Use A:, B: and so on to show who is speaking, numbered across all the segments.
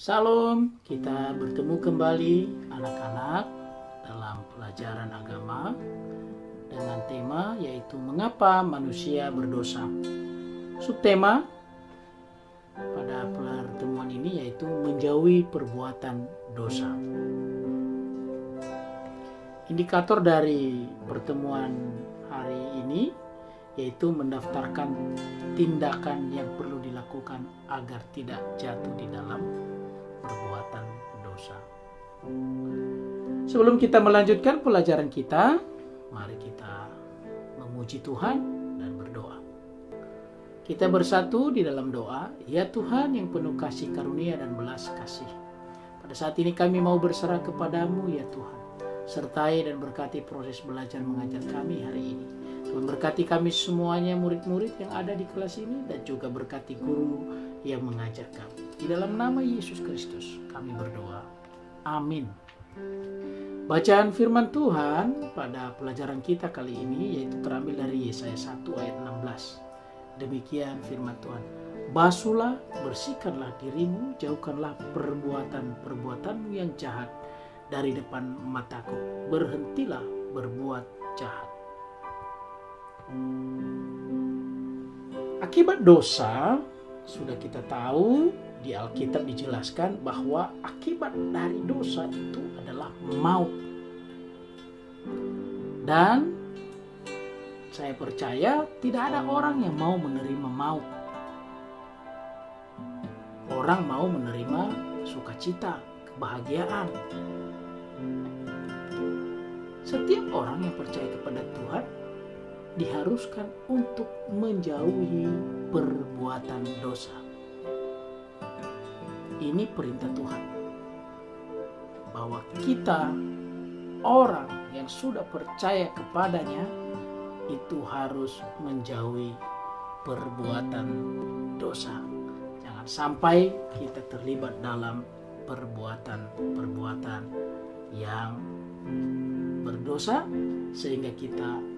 A: Salam, kita bertemu kembali anak-anak dalam pelajaran agama dengan tema yaitu mengapa manusia berdosa. Subtema pada pertemuan ini yaitu menjauhi perbuatan dosa. Indikator dari pertemuan hari ini yaitu mendaftarkan tindakan yang perlu dilakukan agar tidak jatuh di dalam perbuatan dosa. Sebelum kita melanjutkan pelajaran kita, mari kita memuji Tuhan dan berdoa. Kita bersatu di dalam doa. Ya Tuhan yang penuh kasih karunia dan belas kasih, pada saat ini kami mau berserah kepadamu ya Tuhan. Sertai dan berkati proses belajar mengajar kami hari ini. Tuhan berkati kami semuanya, murid-murid yang ada di kelas ini, dan juga berkati guru yang mengajar kami. Di dalam nama Yesus Kristus kami berdoa. Amin. Bacaan firman Tuhan pada pelajaran kita kali ini yaitu terambil dari Yesaya 1 ayat 16. Demikian firman Tuhan. Basuhlah, bersihkanlah dirimu, jauhkanlah perbuatan-perbuatanmu yang jahat dari depan mataku. Berhentilah berbuat jahat. Akibat dosa sudah kita tahu, di Alkitab dijelaskan bahwa akibat dari dosa itu adalah maut. Dan saya percaya tidak ada orang yang mau menerima maut. Orang mau menerima sukacita, kebahagiaan. Setiap orang yang percaya kepada Tuhan diharuskan untuk menjauhi perbuatan dosa. Ini perintah Tuhan, bahwa kita orang yang sudah percaya kepadanya itu harus menjauhi perbuatan dosa. Jangan sampai kita terlibat dalam perbuatan-perbuatan yang berdosa sehingga kita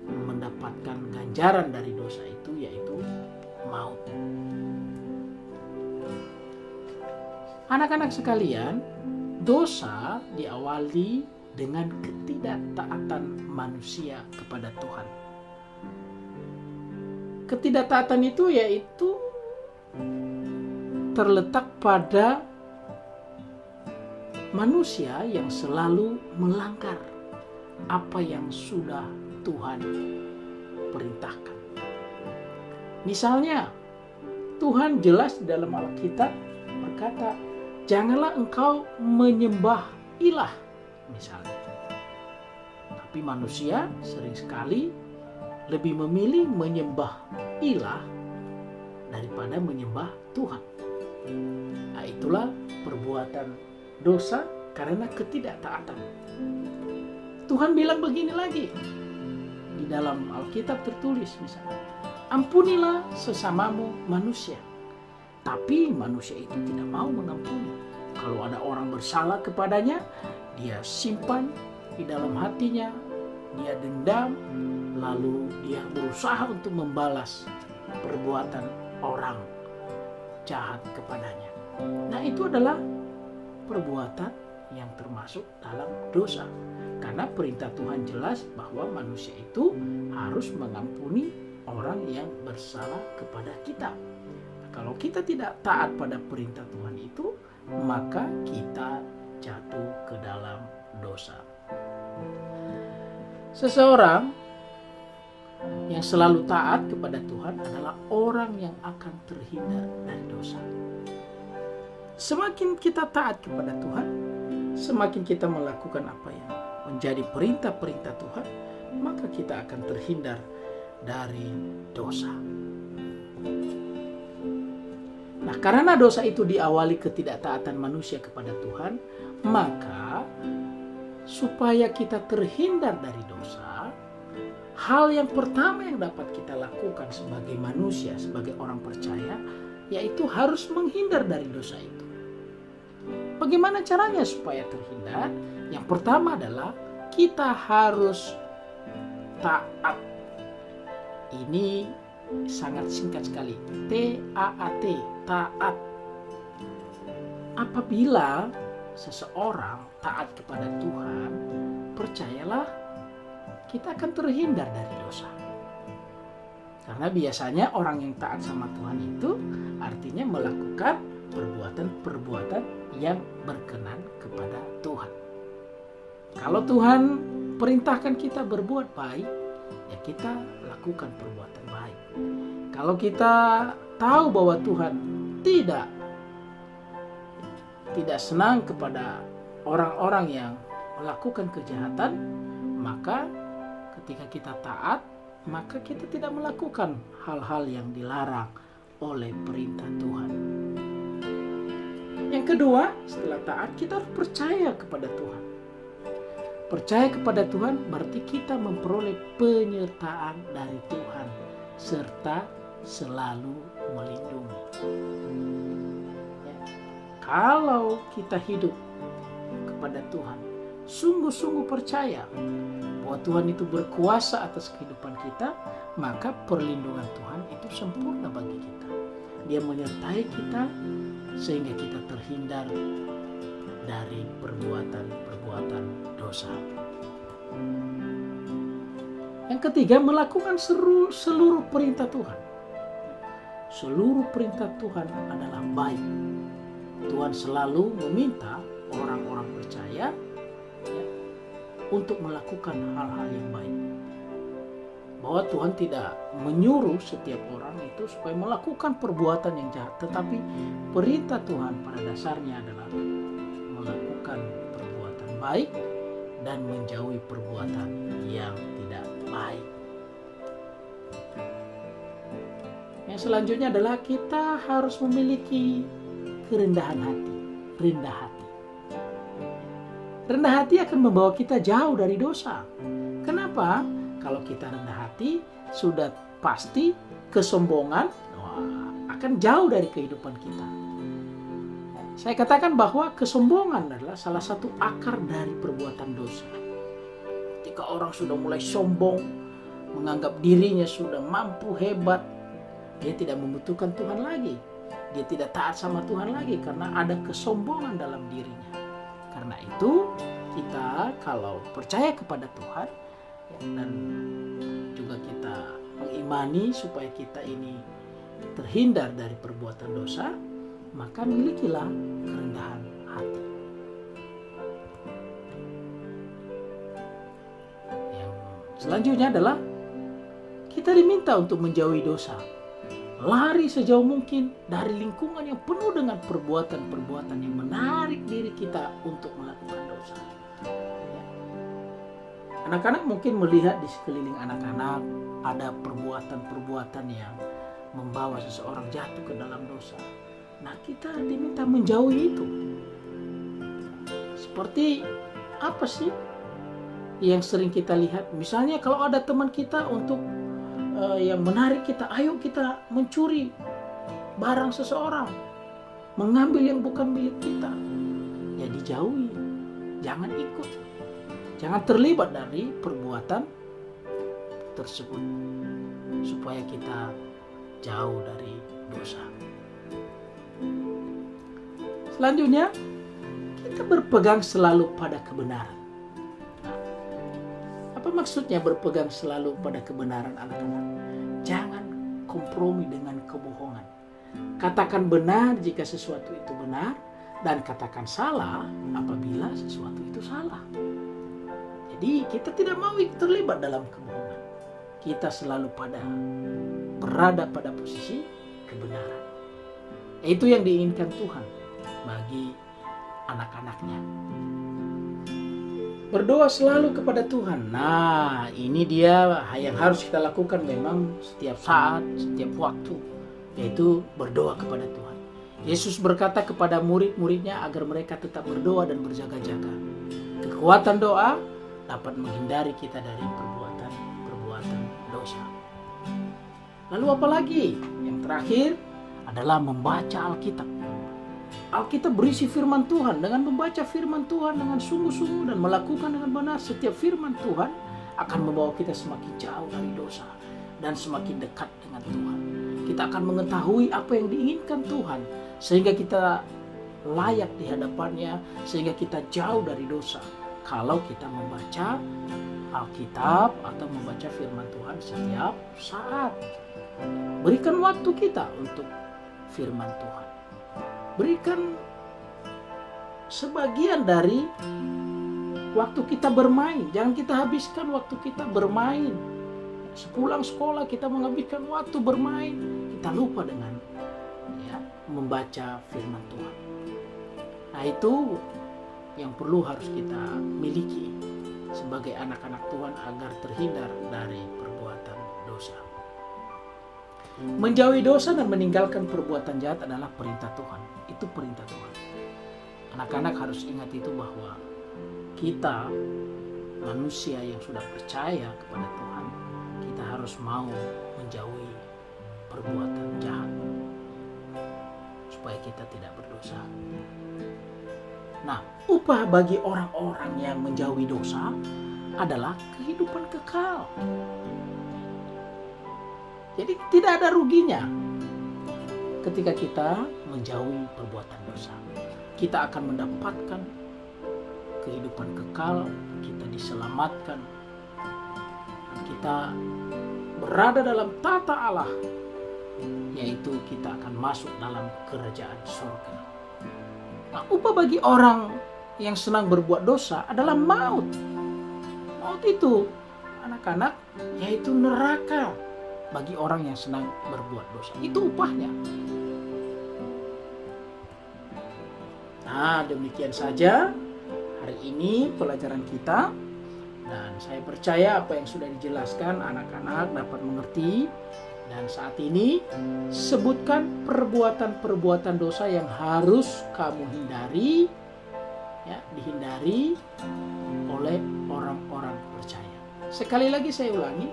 A: mendapatkan ganjaran dari dosa itu, yaitu maut. Anak-anak sekalian, dosa diawali dengan ketidaktaatan manusia kepada Tuhan. Ketidaktaatan itu yaitu terletak pada manusia yang selalu melanggar apa yang sudah Tuhan perintahkan. Misalnya, Tuhan jelas di dalam Alkitab berkata, janganlah engkau menyembah ilah, misalnya. Tapi manusia sering sekali lebih memilih menyembah ilah daripada menyembah Tuhan. Nah, itulah perbuatan dosa karena ketidaktaatan. Tuhan bilang begini lagi di dalam Alkitab tertulis, misalnya, ampunilah sesamamu manusia. Tapi manusia itu tidak mau mengampuni. Kalau ada orang bersalah kepadanya, dia simpan di dalam hatinya, dia dendam, lalu dia berusaha untuk membalas perbuatan orang jahat kepadanya. Nah, itu adalah perbuatan yang termasuk dalam dosa. Karena perintah Tuhan jelas bahwa manusia itu harus mengampuni orang yang bersalah kepada kita. Kalau kita tidak taat pada perintah Tuhan itu, maka kita jatuh ke dalam dosa. Seseorang yang selalu taat kepada Tuhan adalah orang yang akan terhindar dari dosa. Semakin kita taat kepada Tuhan, semakin kita melakukan apa yang menjadi perintah-perintah Tuhan, maka kita akan terhindar dari dosa. Nah, karena dosa itu diawali ketidaktaatan manusia kepada Tuhan, maka supaya kita terhindar dari dosa, hal yang pertama yang dapat kita lakukan sebagai manusia, sebagai orang percaya, yaitu harus menghindar dari dosa itu. Bagaimana caranya supaya terhindar? Yang pertama adalah kita harus taat. Ini sangat singkat sekali. T-A-A-T, taat. apabila seseorang taat kepada Tuhan, percayalah kita akan terhindar dari dosa. Karena biasanya orang yang taat sama Tuhan itu artinya melakukan perbuatan-perbuatan yang berkenan kepada Tuhan. Kalau Tuhan perintahkan kita berbuat baik, ya kita lakukan perbuatan baik. Kalau kita tahu bahwa Tuhan tidak senang kepada orang-orang yang melakukan kejahatan, maka ketika kita taat, maka kita tidak melakukan hal-hal yang dilarang oleh perintah Tuhan. Yang kedua, setelah taat, kita harus percaya kepada Tuhan. Percaya kepada Tuhan berarti kita memperoleh penyertaan dari Tuhan serta selalu melindungi. Ya. Kalau kita hidup kepada Tuhan, sungguh-sungguh percaya bahwa Tuhan itu berkuasa atas kehidupan kita, maka perlindungan Tuhan itu sempurna bagi kita. Dia menyertai kita sehingga kita terhindar dari perbuatan-perbuatan dosa. Yang ketiga, melakukan seluruh perintah Tuhan. Seluruh perintah Tuhan adalah baik. Tuhan selalu meminta orang-orang percaya untuk melakukan hal-hal yang baik. Bahwa Tuhan tidak menyuruh setiap orang itu supaya melakukan perbuatan yang jahat, tetapi perintah Tuhan pada dasarnya adalah melakukan perbuatan baik dan menjauhi perbuatan yang tidak baik. Yang selanjutnya adalah kita harus memiliki kerendahan hati, rendah hati. Rendah hati akan membawa kita jauh dari dosa. Kenapa? Kalau kita rendah hati, sudah pasti kesombongan akan jauh dari kehidupan kita. Saya katakan bahwa kesombongan adalah salah satu akar dari perbuatan dosa. Ketika orang sudah mulai sombong, menganggap dirinya sudah mampu, hebat, dia tidak membutuhkan Tuhan lagi. Dia tidak taat sama Tuhan lagi karena ada kesombongan dalam dirinya. Karena itu kita kalau percaya kepada Tuhan dan juga kita mengimani supaya kita ini terhindar dari perbuatan dosa, maka milikilah kerendahan hati. Yang selanjutnya adalah kita diminta untuk menjauhi dosa. Lari sejauh mungkin dari lingkungan yang penuh dengan perbuatan-perbuatan yang menarik diri kita untuk melakukan dosa. Anak-anak mungkin melihat di sekeliling anak-anak ada perbuatan-perbuatan yang membawa seseorang jatuh ke dalam dosa. Nah, kita diminta menjauhi itu. Seperti apa sih yang sering kita lihat? Misalnya kalau ada teman kita untuk yang menarik kita, ayo kita mencuri barang seseorang, mengambil yang bukan milik kita. Ya dijauhi, jangan ikut, jangan terlibat dari perbuatan tersebut, supaya kita jauh dari dosa. Selanjutnya, kita berpegang selalu pada kebenaran. Apa maksudnya berpegang selalu pada kebenaran, anak-anak? Jangan kompromi dengan kebohongan. Katakan benar jika sesuatu itu benar, dan katakan salah apabila sesuatu itu salah. Jadi kita tidak mau terlibat dalam kebohongan. Kita selalu berada pada posisi kebenaran. Itu yang diinginkan Tuhan bagi anak-anaknya. Berdoa selalu kepada Tuhan. Nah, ini dia yang harus kita lakukan memang setiap saat, setiap waktu, yaitu berdoa kepada Tuhan. Yesus berkata kepada murid-muridnya agar mereka tetap berdoa dan berjaga-jaga. Kekuatan doa dapat menghindari kita dari perbuatan dosa. Lalu apa lagi? Yang terakhir adalah membaca Alkitab. Alkitab berisi firman Tuhan. Dengan membaca firman Tuhan dengan sungguh-sungguh dan melakukan dengan benar setiap firman Tuhan akan membawa kita semakin jauh dari dosa dan semakin dekat dengan Tuhan. Kita akan mengetahui apa yang diinginkan Tuhan sehingga kita layak di hadapannya sehingga kita jauh dari dosa. Kalau kita membaca Alkitab atau membaca firman Tuhan setiap saat. Berikan waktu kita untuk firman Tuhan. Berikan sebagian dari waktu kita bermain. Jangan kita habiskan waktu kita bermain. Sepulang sekolah kita menghabiskan waktu bermain. Kita lupa dengan membaca firman Tuhan. Nah, itu yang perlu harus kita miliki sebagai anak-anak Tuhan agar terhindar dari perbuatan dosa. Menjauhi dosa dan meninggalkan perbuatan jahat adalah perintah Tuhan. Itu perintah Tuhan. Anak-anak harus ingat itu bahwa kita manusia yang sudah percaya kepada Tuhan, kita harus mau menjauhi perbuatan jahat supaya kita tidak berdosa. Nah, upah bagi orang-orang yang menjauhi dosa adalah kehidupan kekal. Jadi tidak ada ruginya ketika kita menjauhi perbuatan dosa. Kita akan mendapatkan kehidupan kekal, kita diselamatkan, kita berada dalam tata Allah, yaitu kita akan masuk dalam kerajaan surga. Nah, upah bagi orang yang senang berbuat dosa adalah maut. Maut itu, anak-anak, yaitu neraka bagi orang yang senang berbuat dosa. Itu upahnya. Nah, demikian saja hari ini pelajaran kita. Dan saya percaya apa yang sudah dijelaskan anak-anak dapat mengerti. Dan saat ini sebutkan perbuatan-perbuatan dosa yang harus kamu hindari, dihindari oleh orang-orang percaya. Sekali lagi saya ulangi,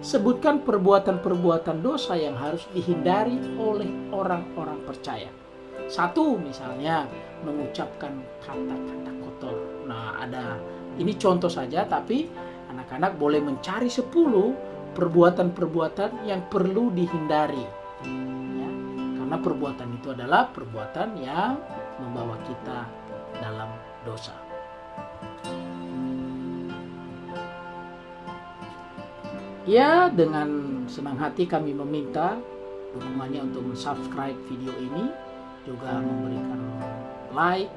A: sebutkan perbuatan-perbuatan dosa yang harus dihindari oleh orang-orang percaya. 1, misalnya mengucapkan kata-kata kotor. Nah, ini contoh saja, tapi anak-anak boleh mencari 10 perbuatan-perbuatan yang perlu dihindari, karena perbuatan itu adalah perbuatan yang membawa kita dalam dosa. Ya, dengan senang hati kami meminta dukungannya untuk subscribe video ini, juga memberikan like,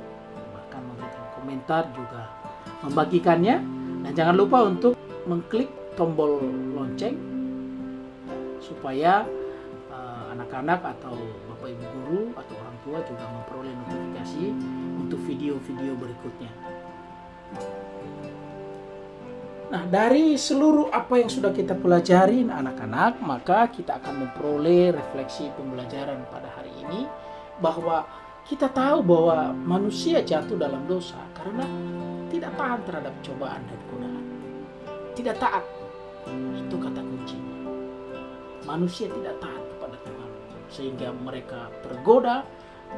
A: bahkan memberikan komentar, juga membagikannya, dan jangan lupa untuk mengklik tombol lonceng supaya anak-anak atau bapak ibu guru atau orang tua juga memperoleh notifikasi untuk video-video berikutnya. Nah, dari seluruh apa yang sudah kita pelajari anak-anak, maka kita akan memperoleh refleksi pembelajaran pada hari ini bahwa kita tahu bahwa manusia jatuh dalam dosa karena tidak tahan terhadap cobaan dan godaan. Tidak taat. Itu kata kuncinya. Manusia tidak taat kepada Tuhan sehingga mereka tergoda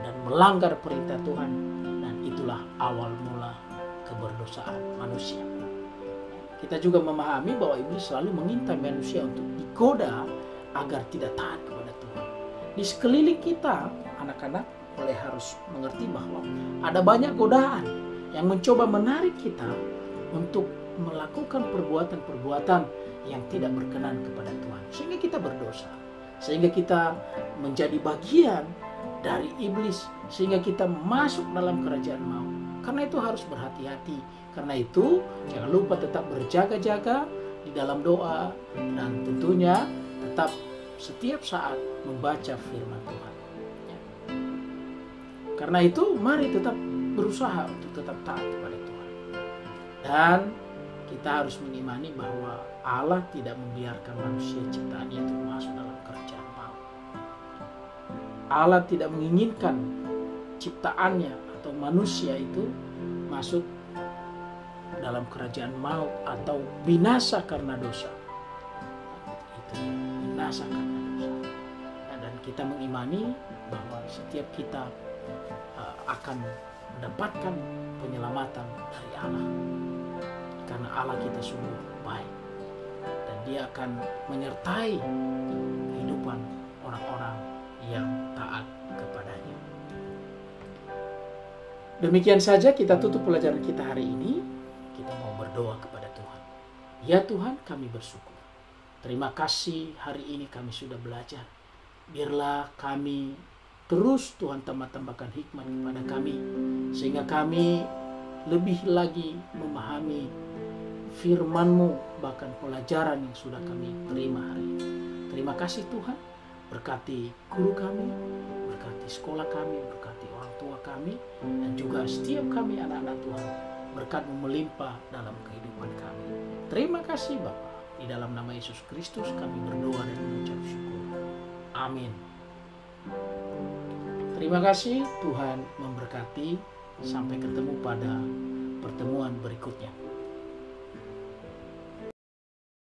A: dan melanggar perintah Tuhan, dan itulah awal mula keberdosaan manusia. Kita juga memahami bahwa iblis selalu mengintai manusia untuk digoda agar tidak taat kepada Tuhan. Di sekeliling kita, anak-anak boleh harus mengerti bahwa ada banyak godaan yang mencoba menarik kita untuk melakukan perbuatan-perbuatan yang tidak berkenan kepada Tuhan, sehingga kita berdosa, sehingga kita menjadi bagian dari iblis, sehingga kita masuk dalam kerajaan maut. Karena itu harus berhati-hati. Karena itu jangan lupa tetap berjaga-jaga di dalam doa, dan tentunya tetap setiap saat membaca firman Tuhan. Karena itu mari tetap berusaha untuk tetap taat kepada Tuhan. Dan kita harus mengimani bahwa Allah tidak membiarkan manusia ciptaannya itu masuk dalam kerajaan maut. Allah tidak menginginkan ciptaannya atau manusia itu masuk dalam kerajaan maut atau binasa karena dosa. Itu binasa karena dosa. Dan kita mengimani bahwa setiap kita akan mendapatkan penyelamatan dari Allah. Karena Allah kita sungguh baik, dan Dia akan menyertai kehidupan orang-orang yang taat kepadanya. Demikian saja kita tutup pelajaran kita hari ini. Kita mau berdoa kepada Tuhan. Ya Tuhan, kami bersyukur. Terima kasih hari ini kami sudah belajar. Biarlah kami terus Tuhan tambahkan hikmat kepada kami, sehingga kami lebih lagi memahami firman-Mu, bahkan pelajaran yang sudah kami terima hari ini. Terima kasih Tuhan. Berkati guru kami, berkati sekolah kami, berkati orang tua kami, dan juga setiap kami anak-anak Tuhan. Berkat-Mu melimpah dalam kehidupan kami. Terima kasih Bapa. Di dalam nama Yesus Kristus kami berdoa dan mengucap syukur. Amin. Terima kasih, Tuhan memberkati. Sampai ketemu pada pertemuan berikutnya.